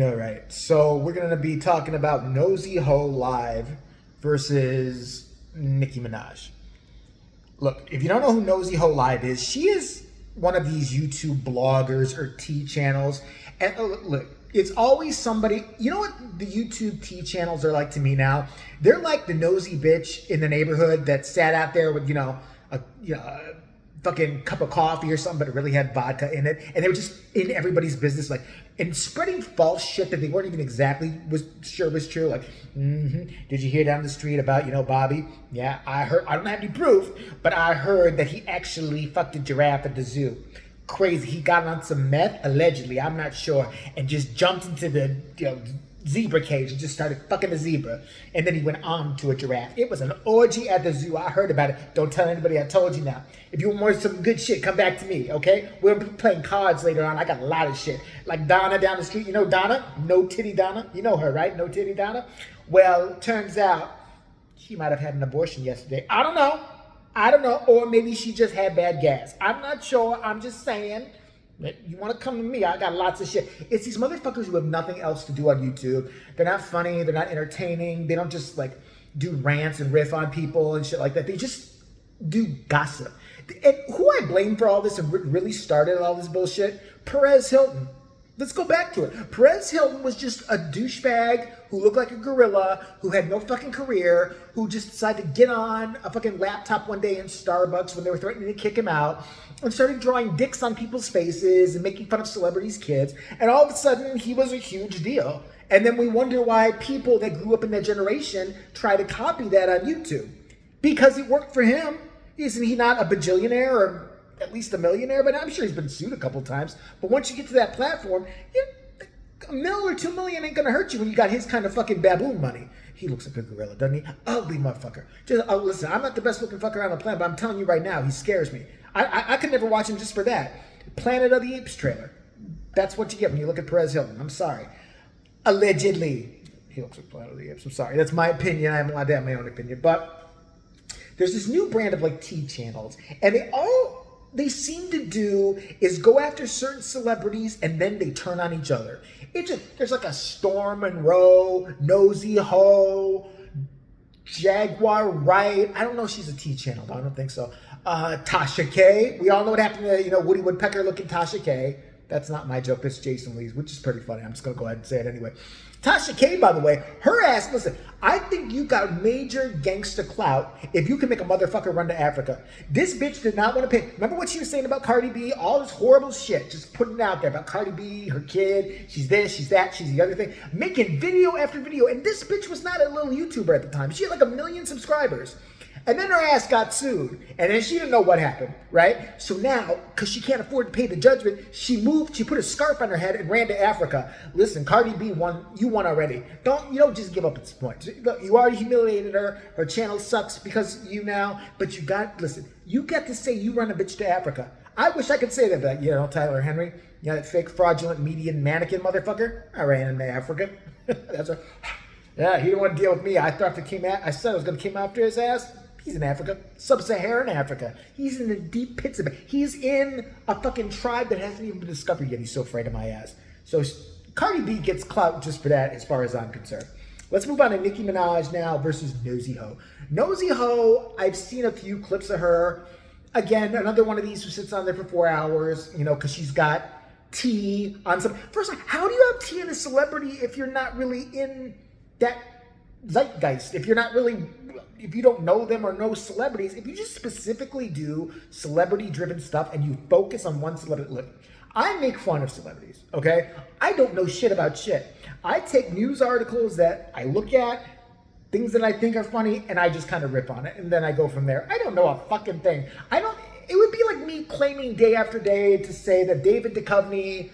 All right, so we're gonna be talking about Nosey Haux live versus Nicki Minaj. Look, if you don't know who Nosey Haux live is, she is one of these YouTube bloggers or T channels. And look, it's always somebody. You know what the YouTube T channels are like to me now? They're like the nosy bitch in the neighborhood that sat out there with a fucking cup of coffee or something, but it really had vodka in it, and they were just in everybody's business, like, and spreading false shit that they weren't even exactly sure was true. Like, did you hear down the street about Bobby? Yeah, I heard. I don't have any proof, but I heard that he actually fucked a giraffe at the zoo. Crazy. He got on some meth, allegedly. I'm not sure, and just jumped into the zebra cage and just started fucking the zebra, and then he went on to a giraffe. It was an orgy at the zoo. I heard about it. Don't tell anybody. I told you now. If you want more some good shit, come back to me, okay? We'll be playing cards later on. I got a lot of shit. Like Donna down the street. You know Donna? No Titty Donna? You know her, right? No Titty Donna? Well, turns out she might have had an abortion yesterday. I don't know. Or maybe she just had bad gas. I'm not sure. I'm just saying. You want to come to me? I got lots of shit. It's these motherfuckers who have nothing else to do on YouTube. They're not funny. They're not entertaining. They don't just like do rants and riff on people and shit like that. They just do gossip. And who I blame for all this and really started all this bullshit? Perez Hilton. Let's go back to it. Perez Hilton was just a douchebag who looked like a gorilla, who had no fucking career, who just decided to get on a fucking laptop one day in Starbucks when they were threatening to kick him out and started drawing dicks on people's faces and making fun of celebrities' kids. And all of a sudden, he was a huge deal. And then we wonder why people that grew up in that generation try to copy that on YouTube. Because it worked for him. Isn't he not a bajillionaire or at least a millionaire? But I'm sure he's been sued a couple times. But once you get to that platform, $1 million or $2 million ain't gonna hurt you when you got his kind of fucking baboon money. He looks like a gorilla, doesn't he? Ugly motherfucker. Just listen, I'm not the best looking fucker on the planet, but I'm telling you right now, he scares me. I could never watch him just for that. Planet of the Apes trailer. That's what you get when you look at Perez Hilton. I'm sorry. Allegedly, he looks like Planet of the Apes. I'm sorry. That's my opinion. I'm allowed to have my own opinion. But there's this new brand of like T channels, and they seem to do is go after certain celebrities and then they turn on each other. There's like a Storm Monroe, Nosey Haux, Jaguar Wright. I don't know if she's a T channel. I don't think so. Tasha K. We all know what happened to Woody Woodpecker looking Tasha K. That's not my joke. That's Jason Lee's, which is pretty funny. I'm just going to go ahead and say it anyway. Tasha K, by the way, her ass, listen, I think you got major gangster clout if you can make a motherfucker run to Africa. This bitch did not want to pay. Remember what she was saying about Cardi B? All this horrible shit, just putting it out there about Cardi B, her kid, she's this, she's that, she's the other thing. Making video after video. And this bitch was not a little YouTuber at the time. She had like 1 million subscribers. And then her ass got sued. And then she didn't know what happened, right? So now, because she can't afford to pay the judgment, she put a scarf on her head and ran to Africa. Listen, Cardi B won. You won already. You don't just give up at this point. Look, you already humiliated her. Her channel sucks because but you get to say you run a bitch to Africa. I wish I could say that, but Tyler Henry, that fake fraudulent median mannequin motherfucker, I ran him to Africa. That's right. Yeah, he didn't want to deal with me. I said I was going to come after his ass. He's in Africa, sub-Saharan Africa. He's in the deep pits of it. He's in a fucking tribe that hasn't even been discovered yet. He's so afraid of my ass. So Cardi B gets clout just for that as far as I'm concerned. Let's move on to Nicki Minaj now versus Nosey Haux. Nosey Haux, I've seen a few clips of her. Again, another one of these who sits on there for 4 hours, because she's got tea on some. First, how do you have tea in a celebrity if you're not really in that zeitgeist? If you don't know them or know celebrities, if you just specifically do celebrity-driven stuff and you focus on one celebrity. Look, I make fun of celebrities, okay? I don't know shit about shit. I take news articles that I look at, things that I think are funny, and I just kind of rip on it, and then I go from there. I don't know a fucking thing. It would be like me claiming day after day to say that David Duchovny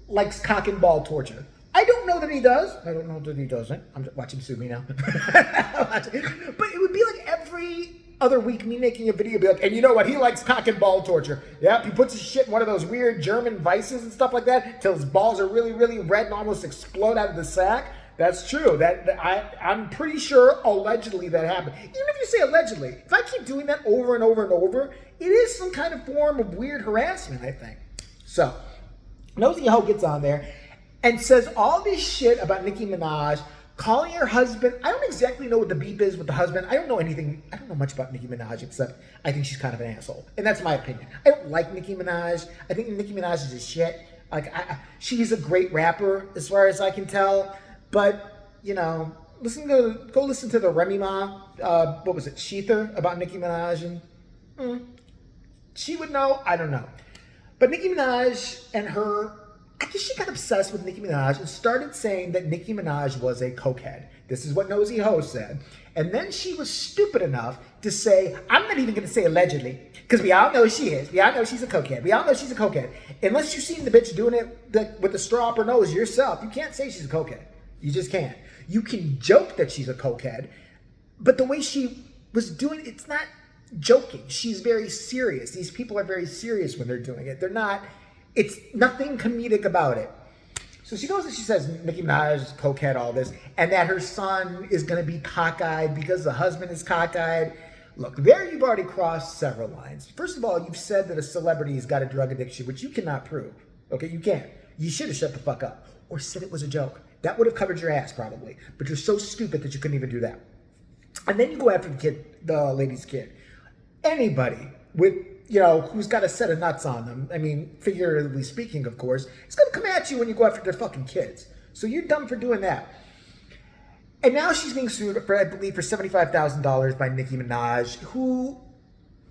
likes cock and ball torture. I don't know that he does. I don't know that he doesn't. I'm just watching sue me now. But it would be like every other week me making a video be like, and you know what? He likes cock and ball torture. Yep, he puts his shit in one of those weird German vices and stuff like that till his balls are really, really red and almost explode out of the sack. That's true. I'm pretty sure allegedly that happened. Even if you say allegedly, if I keep doing that over and over and over, it is some kind of form of weird harassment, I think. So Nosey Haux gets on there and says all this shit about Nicki Minaj, calling her husband. I don't exactly know what the beef is with the husband. I don't know anything. I don't know much about Nicki Minaj except I think she's kind of an asshole. And that's my opinion. I don't like Nicki Minaj. I think Nicki Minaj is a shit. Like, she's a great rapper as far as I can tell. But, you know, go listen to the Remy Ma, what was it, Sheether about Nicki Minaj. And she would know. I don't know. But Nicki Minaj and her, I guess she got obsessed with Nicki Minaj and started saying that Nicki Minaj was a cokehead. This is what Nosey Haux said. And then she was stupid enough to say, I'm not even going to say allegedly, because we all know she is. We all know she's a cokehead. We all know she's a cokehead. Unless you've seen the bitch doing it with the straw up her nose yourself, you can't say she's a cokehead. You just can't. You can joke that she's a cokehead, but the way she was doing it, it's not joking. She's very serious. These people are very serious when they're doing it. They're not, it's nothing comedic about it. So she goes and she says Nicki Minaj is cokehead, all this, and that her son is going to be cockeyed because the husband is cockeyed. Look, there you've already crossed several lines. First of all, you've said that a celebrity has got a drug addiction, which you cannot prove. Okay, you can't. You should have shut the fuck up or said it was a joke. That would have covered your ass probably. But you're so stupid that you couldn't even do that. And then you go after the lady's kid. Anybody with, you know, who's got a set of nuts on them, I mean, figuratively speaking, of course, it's going to come at you when you go after their fucking kids. So you're dumb for doing that. And now she's being sued for, I believe, for $75,000 by Nicki Minaj, who,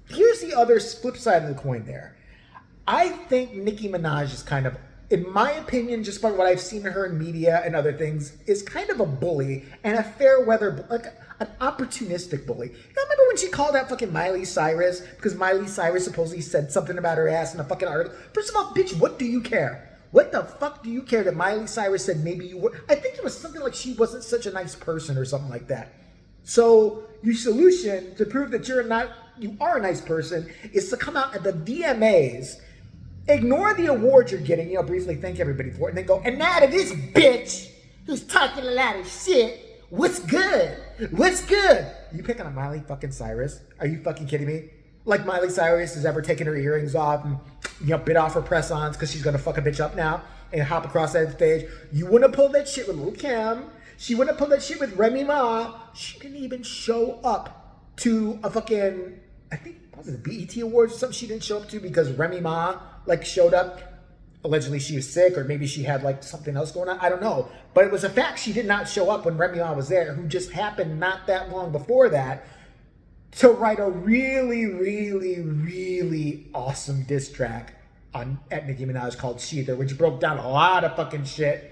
here's the other flip side of the coin there. I think Nicki Minaj is kind of, in my opinion, just by what I've seen of her in media and other things, is kind of a bully and a fair weather, like an opportunistic bully. You know, remember when she called out fucking Miley Cyrus because Miley Cyrus supposedly said something about her ass in a fucking article? First of all, bitch, what do you care? What the fuck do you care that Miley Cyrus said maybe you were? I think it was something like she wasn't such a nice person or something like that. So your solution to prove that you are a nice person is to come out at the VMAs, ignore the award you're getting, you know, briefly thank everybody for it, and then go, and now to this bitch who's talking a lot of shit, what's good? What's good? You picking on Miley fucking Cyrus? Are you fucking kidding me? Like Miley Cyrus has ever taken her earrings off and, you know, bit off her press-ons because she's going to fuck a bitch up now and hop across that stage. You wouldn't have pulled that shit with Lil' Kim. She wouldn't have pulled that shit with Remy Ma. She didn't even show up to a fucking, I think, what was it, the BET Awards or something she didn't show up to because Remy Ma, like, showed up. Allegedly she was sick, or maybe she had, like, something else going on. I don't know. But it was a fact she did not show up when Remy Ma was there, who just happened not that long before that to write a really, really, really awesome diss track at Nicki Minaj called Sheether, which broke down a lot of fucking shit.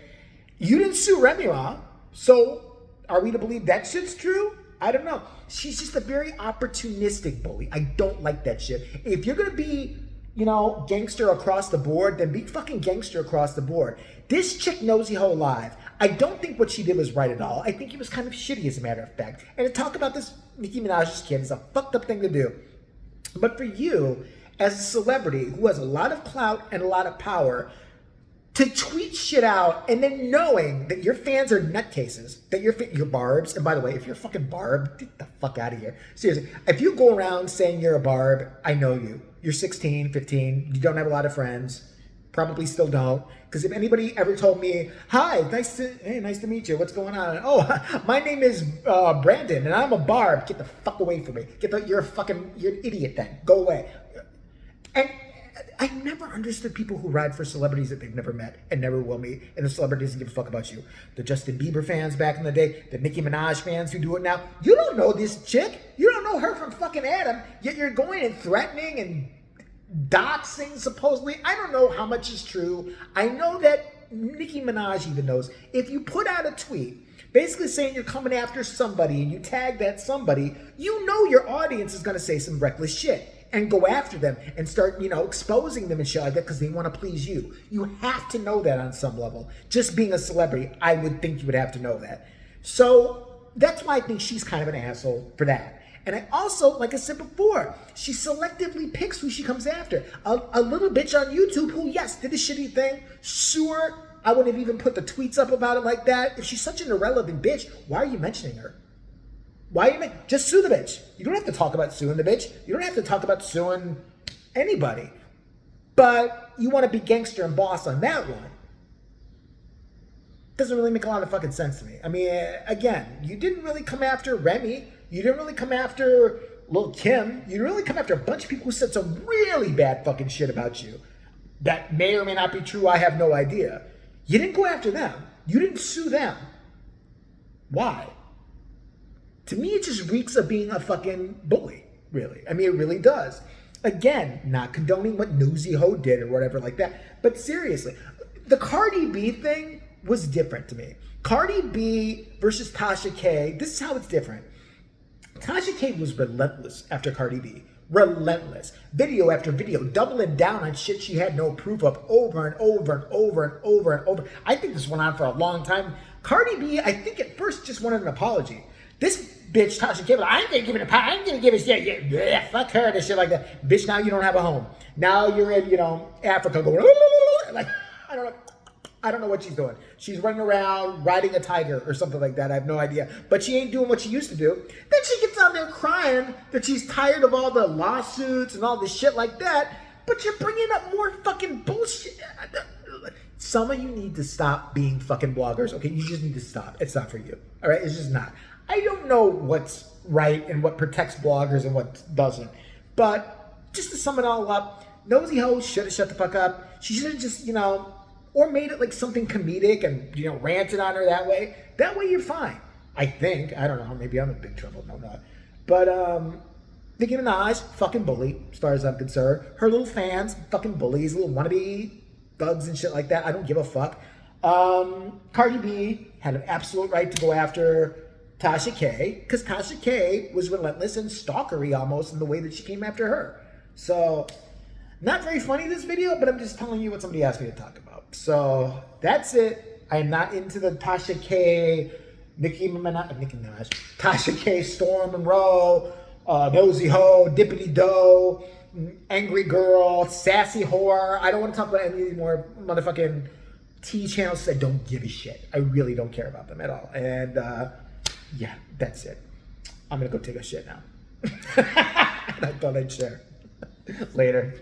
You didn't sue Remy Ma, so are we to believe that shit's true? I don't know. She's just a very opportunistic bully. I don't like that shit. If you're going to be, you know, gangster across the board, then be fucking gangster across the board. This chick Nosey Haux live, I don't think what she did was right at all. I think it was kind of shitty, as a matter of fact. And to talk about this Nicki Minaj's kid is a fucked up thing to do. But for you, as a celebrity who has a lot of clout and a lot of power, to tweet shit out and then knowing that your fans are nutcases, that you're barbs, and by the way, if you're a fucking barb, get the fuck out of here. Seriously, if you go around saying you're a barb, I know you. You're 16, 15, you don't have a lot of friends, probably still don't. Because if anybody ever told me, hi, nice to meet you, what's going on? Oh, my name is Brandon, and I'm a barb. Get the fuck away from me. You're an idiot then. Go away. And I never understood people who ride for celebrities that they've never met and never will meet, and the celebrities doesn't give a fuck about you. The Justin Bieber fans back in the day, the Nicki Minaj fans who do it now. You don't know this chick. You don't know her from fucking Adam, yet you're going and threatening and doxing supposedly. I don't know how much is true. I know that Nicki Minaj even knows. If you put out a tweet basically saying you're coming after somebody and you tag that somebody, you know your audience is going to say some reckless shit and go after them and start, you know, exposing them and shit like that because they want to please you. You have to know that on some level. Just being a celebrity, I would think you would have to know that. So that's why I think she's kind of an asshole for that. And I also, like I said before, she selectively picks who she comes after. A little bitch on YouTube who, yes, did a shitty thing, sue her. I wouldn't have even put the tweets up about it like that. If she's such an irrelevant bitch, why are you mentioning her? Why are you just sue the bitch? You don't have to talk about suing the bitch. You don't have to talk about suing anybody. but you want to be gangster and boss on that one. Doesn't really make a lot of fucking sense to me. I mean, again, you didn't really come after Remy. You didn't really come after Lil' Kim. You didn't really come after a bunch of people who said some really bad fucking shit about you. That may or may not be true. I have no idea. You didn't go after them. You didn't sue them. Why? To me, it just reeks of being a fucking bully, really. I mean, it really does. Again, not condoning what Nosey Haux did or whatever like that. But seriously, the Cardi B thing was different to me. Cardi B versus Tasha K, this is how it's different. Tasha K was relentless after Cardi B. Relentless. Video after video, doubling down on shit she had no proof of over and over and over and over and over. I think this went on for a long time. Cardi B, I think at first just wanted an apology. This bitch, Tasha K, I ain't gonna give it a I ain't gonna give it shit. Yeah, fuck her and shit like that. Bitch, now you don't have a home. Now you're in, Africa going, like, I don't know what she's doing. She's running around riding a tiger or something like that. I have no idea. But she ain't doing what she used to do. Then she gets out there crying that she's tired of all the lawsuits and all this shit like that. But you're bringing up more fucking bullshit. Some of you need to stop being fucking bloggers. Okay, you just need to stop. It's not for you. All right, it's just not. I don't know what's right and what protects bloggers and what doesn't. But just to sum it all up, Nosey Haux should have shut the fuck up. She should have just, or made it like something comedic and, ranted on her that way. That way you're fine. I think. I don't know. Maybe I'm in big trouble. No, I'm not. But Nicki Minaj, fucking bully, as far as I'm concerned. Her little fans, fucking bullies, little wannabe thugs and shit like that. I don't give a fuck. Cardi B had an absolute right to go after Tasha K, because Tasha K was relentless and stalkery almost in the way that she came after her. So, not very funny, this video, but I'm just telling you what somebody asked me to talk about. So, that's it. I am not into the Tasha K, Nicki Minaj, Tasha K, Storm Monroe, Nosey Haux, Dippity Doe, Angry Girl, Sassy Whore. I don't want to talk about any of these more motherfucking T channels. I don't give a shit. I really don't care about them at all. And, yeah, that's it. I'm going to go take a shit now. I thought I'd share. Later.